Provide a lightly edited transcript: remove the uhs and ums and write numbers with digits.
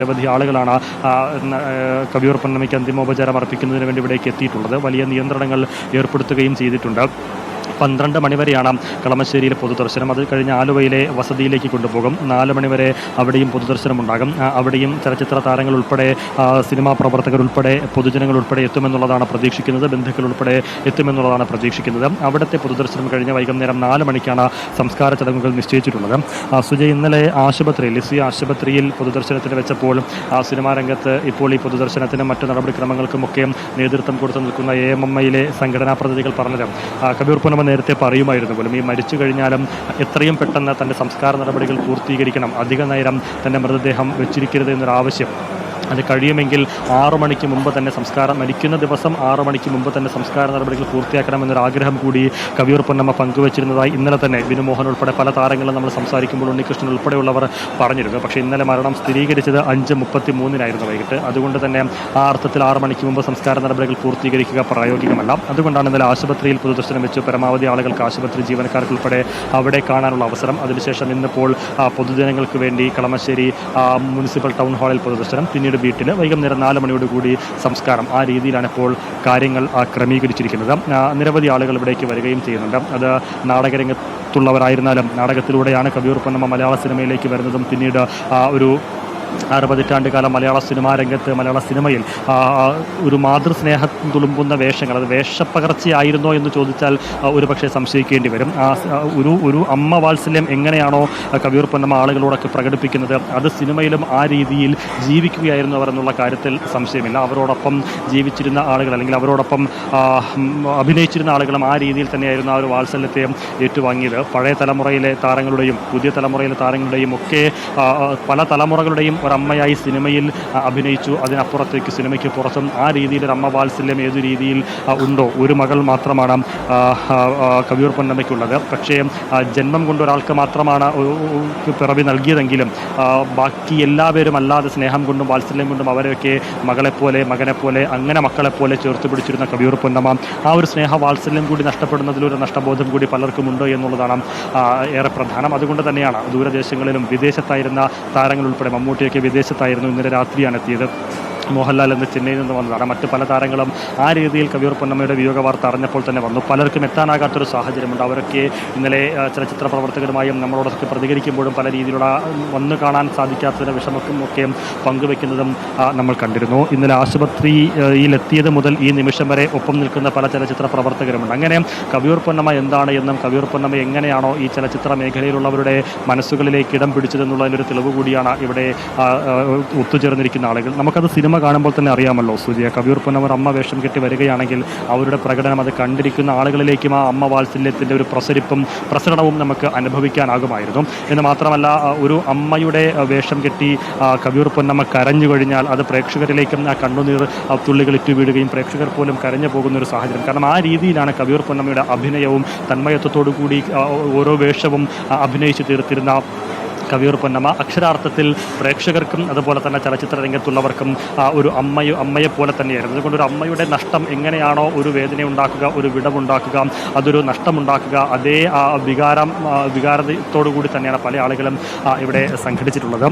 നിരവധി ആളുകളാണ് കവിയൂർ പൊന്നമ്മയ്ക്ക് അന്തിമോപചാരം അർപ്പിക്കുന്നതിന് വേണ്ടി ഇവിടേക്ക് എത്തിയിട്ടുള്ളത്. വലിയ നിയന്ത്രണങ്ങൾ ഏർപ്പെടുത്തുകയും ചെയ്തിട്ടുണ്ട്. 12 മണിവരെയാണ് കളമശ്ശേരിയിലെ പൊതുദർശനം. അത് കഴിഞ്ഞ് ആലുവയിലെ വസതിയിലേക്ക് കൊണ്ടുപോകും. 4 മണിവരെ അവിടെയും പൊതുദർശനമുണ്ടാകും. അവിടെയും ചലച്ചിത്ര താരങ്ങൾ ഉൾപ്പെടെ സിനിമാ പ്രവർത്തകർ ഉൾപ്പെടെ പൊതുജനങ്ങൾ ഉൾപ്പെടെ എത്തുമെന്നുള്ളതാണ് പ്രതീക്ഷിക്കുന്നത്. ബന്ധുക്കൾ ഉൾപ്പെടെ എത്തുമെന്നുള്ളതാണ് പ്രതീക്ഷിക്കുന്നത്. അവിടുത്തെ പൊതുദർശനം കഴിഞ്ഞ് വൈകുന്നേരം 4 മണിക്കാണ് സംസ്കാര ചടങ്ങുകൾ നിശ്ചയിച്ചിട്ടുള്ളത്. സുജയ്, ഇന്നലെ ആശുപത്രിയിൽ ലിസി ആശുപത്രിയിൽ പൊതുദർശനത്തിന് വെച്ചപ്പോൾ സിനിമാ രംഗത്ത് ഇപ്പോൾ ഈ പൊതുദർശനത്തിനും മറ്റു നടപടിക്രമങ്ങൾക്കുമൊക്കെ നേതൃത്വം കൊടുത്തു നിൽക്കുന്ന AMMയിലെ സംഘടനാ പ്രതിനിധികൾ പറഞ്ഞത് കവിയൂർ പൊന്നമ്മ നേരത്തെ പറയുമായിരുന്നു പോലും ഈ മരിച്ചു കഴിഞ്ഞാലും എത്രയും പെട്ടെന്ന് തൻ്റെ സംസ്കാര നടപടികൾ പൂർത്തീകരിക്കണം, അധിക നേരം തൻ്റെ മൃതദേഹം വെച്ചിരിക്കരുത് എന്നൊരാവശ്യം. അത് കഴിയുമെങ്കിൽ 6 മണിക്ക് മുമ്പ് തന്നെ മരിക്കുന്ന ദിവസം 6 മണിക്ക് മുമ്പ് തന്നെ സംസ്കാര നടപടികൾ പൂർത്തിയാക്കണമെന്നൊരാഗ്രഹം കൂടി കവിയൂർ പൊന്നമ്മ പങ്കുവച്ചിരുന്നതായി ഇന്നലെ തന്നെ ബിനുമോഹൻ ഉൾപ്പെടെ പല താരങ്ങളും നമ്മൾ സംസാരിക്കുമ്പോൾ ഉണ്ണികൃഷ്ണൻ ഉൾപ്പെടെയുള്ളവർ പറഞ്ഞിരുന്നു. പക്ഷേ ഇന്നലെ മരണം സ്ഥിരീകരിച്ചത് 5:33 വൈകിട്ട്. അതുകൊണ്ട് തന്നെ ആ അർത്ഥത്തിൽ 6 മണിക്ക് മുമ്പ് സംസ്കാര നടപടികൾ പൂർത്തീകരിക്കുക പ്രായോഗികമല്ല. അതുകൊണ്ടാണ് ഇന്നലെ ആശുപത്രിയിൽ പൊതുദർശനം വെച്ച് പരമാവധി ആളുകൾക്ക് ആശുപത്രി ജീവനക്കാർക്കുൾപ്പെടെ അവിടെ കാണാനുള്ള അവസരം. അതിനുശേഷം ഇന്നിപ്പോൾ പൊതുജനങ്ങൾക്ക് വേണ്ടി കളമശ്ശേരി മുനിസിപ്പൽ ടൗൺ ഹാളിൽ പൊതുദർശനം, പിന്നീട് വീട്ടിൽ വൈകുന്നേരം 4 മണിയോടുകൂടി സംസ്കാരം. ആ രീതിയിലാണ് ഇപ്പോൾ കാര്യങ്ങൾ ക്രമീകരിച്ചിരിക്കുന്നത്. നിരവധി ആളുകൾ ഇവിടേക്ക് വരികയും ചെയ്യുന്നുണ്ട്. അത് നാടകരംഗത്തുള്ളവരായിരുന്നാലും നാടകത്തിലൂടെയാണ് കവിയൂർ പൊന്നമ്മ മലയാള സിനിമയിലേക്ക് വരുന്നതും പിന്നീട് ഒരു 6 പതിറ്റാണ്ടുകാലം മലയാള സിനിമാ രംഗത്ത് മലയാള സിനിമയിൽ ഒരു മാതൃസ്നേഹം തുളുമ്പുന്ന വേഷങ്ങൾ, അത് വേഷപ്പകർച്ചയായിരുന്നോ എന്ന് ചോദിച്ചാൽ ഒരുപക്ഷെ സംശയിക്കേണ്ടി വരും. ഒരു അമ്മ വാത്സല്യം എങ്ങനെയാണോ കവിയൂർ പൊന്നമ്മ ആളുകളോടൊക്കെ പ്രകടിപ്പിക്കുന്നത്, അത് സിനിമയിലും ആ രീതിയിൽ ജീവിക്കുകയായിരുന്നു അവർ എന്നുള്ള കാര്യത്തിൽ സംശയമില്ല. അവരോടൊപ്പം ജീവിച്ചിരുന്ന ആളുകൾ അല്ലെങ്കിൽ അവരോടൊപ്പം അഭിനയിച്ചിരുന്ന ആളുകളും ആ രീതിയിൽ തന്നെയായിരുന്നു ആ ഒരു വാത്സല്യത്തെ ഏറ്റുവാങ്ങിയത്. പഴയ തലമുറയിലെ താരങ്ങളുടെയും പുതിയ തലമുറയിലെ താരങ്ങളുടെയും ഒക്കെ പല തലമുറകളുടെയും ഒരമ്മയായി സിനിമയിൽ അഭിനയിച്ചു. അതിനപ്പുറത്തേക്ക് സിനിമയ്ക്ക് പുറത്തും ആ രീതിയിൽ ഒരു അമ്മ വാത്സല്യം ഏതു രീതിയിൽ ഉണ്ടോ, ഒരു മകൾ മാത്രമാണ് കവിയൂർ പൊന്നമ്മയ്ക്കുള്ളത്. പക്ഷേ ജന്മം കൊണ്ട് ഒരാൾക്ക് മാത്രമാണ് പിറവി നൽകിയതെങ്കിലും ബാക്കി എല്ലാവരും അല്ലാതെ സ്നേഹം കൊണ്ടും വാത്സല്യം കൊണ്ടും അവരെയൊക്കെ മകളെപ്പോലെ മകനെപ്പോലെ അങ്ങനെ മക്കളെപ്പോലെ ചേർത്ത് പിടിച്ചിരുന്ന കവിയൂർ പൊന്നമ്മ ആ ഒരു സ്നേഹ വാത്സല്യം കൂടി നഷ്ടപ്പെടുന്നതിലൊരു നഷ്ടബോധം കൂടി പലർക്കുമുണ്ട് എന്നുള്ളതാണ് ഏറെ പ്രധാനം. അതുകൊണ്ട് തന്നെയാണ് ദൂരദേശങ്ങളിലും വിദേശത്തായിരുന്ന താരങ്ങൾ ഉൾപ്പെടെ മമ്മൂട്ടിയൊക്കെ വിദേശത്തായിരുന്നു, ഇന്നലെ രാത്രിയാണ് എത്തിയത്. മോഹൻലാൽ എന്ന് ചെന്നൈയിൽ നിന്ന് വന്നതാണ്. മറ്റ് പല താരങ്ങളും ആ രീതിയിൽ കവിയൂർ പൊന്നമ്മയുടെ വിയോഗ വാർത്ത അറിഞ്ഞപ്പോൾ തന്നെ വന്നു. പലർക്കും എത്താനാകാത്തൊരു സാഹചര്യമുണ്ട്. അവരൊക്കെ ഇന്നലെ ചലച്ചിത്ര പ്രവർത്തകരുമായും നമ്മളോടൊക്കെ പ്രതികരിക്കുമ്പോഴും പല രീതിയിലുള്ള വന്നു കാണാൻ സാധിക്കാത്തതിന് വിഷമമൊക്കെ പങ്കുവെക്കുന്നതും നമ്മൾ കണ്ടിരുന്നു. ഇന്നലെ ആശുപത്രിയിലെത്തിയത് മുതൽ ഈ നിമിഷം വരെ ഒപ്പം നിൽക്കുന്ന പല ചലച്ചിത്ര പ്രവർത്തകരുമുണ്ട്. അങ്ങനെ കവിയൂർ പൊന്നമ്മ എന്താണ് എന്നും കവിയൂർ പൊന്നമ്മ എങ്ങനെയാണോ ഈ ചലച്ചിത്ര മേഖലയിലുള്ളവരുടെ മനസ്സുകളിലേക്ക് ഇടം പിടിച്ചതെന്നുള്ളതിനൊരു തെളിവ് കൂടിയാണ് ഇവിടെ ഒത്തുചേർന്നിരിക്കുന്ന ആളുകൾ. നമുക്കത് സിനിമ കാണുമ്പോൾ തന്നെ അറിയാമല്ലോ സൂര്യ, കവിയൂർ പൊന്നമ്മ അമ്മ വേഷം കെട്ടി വരികയാണെങ്കിൽ അവരുടെ പ്രകടനം അത് കണ്ടിരിക്കുന്ന ആളുകളിലേക്കും ആ അമ്മ വാത്സല്യത്തിൻ്റെ ഒരു പ്രസരണവും നമുക്ക് അനുഭവിക്കാനാകുമായിരുന്നു. എന്ന് മാത്രമല്ല, ഒരു അമ്മയുടെ വേഷം കെട്ടി കവിയൂർ പൊന്നമ്മ കരഞ്ഞു കഴിഞ്ഞാൽ അത് പ്രേക്ഷകരിലേക്കും ആ കണ്ണുനീർ തുള്ളികൾ ഇറ്റു വീഴുകയും പ്രേക്ഷകർ പോലും കരഞ്ഞു പോകുന്നൊരു സാഹചര്യം. കാരണം ആ രീതിയിലാണ് കവിയൂർ പൊന്നമ്മയുടെ അഭിനയവും തന്മയത്വത്തോടു കൂടി ഓരോ വേഷവും അഭിനയിച്ചു തീർത്തിരുന്ന കവിയൂർ പൊന്നമ്മ അക്ഷരാർത്ഥത്തിൽ പ്രേക്ഷകർക്കും അതുപോലെ തന്നെ ചലച്ചിത്ര രംഗത്തുള്ളവർക്കും ഒരു അമ്മയെപ്പോലെ തന്നെയായിരുന്നു. അതുകൊണ്ട് ഒരു അമ്മയുടെ നഷ്ടം എങ്ങനെയാണോ ഒരു വേദന ഉണ്ടാക്കുക, ഒരു വിടവുണ്ടാക്കുക, അതൊരു നഷ്ടമുണ്ടാക്കുക, അതേ വികാരത്തോടു കൂടി തന്നെയാണ് പല ആളുകളും ഇവിടെ സംഘടിച്ചിട്ടുള്ളത്.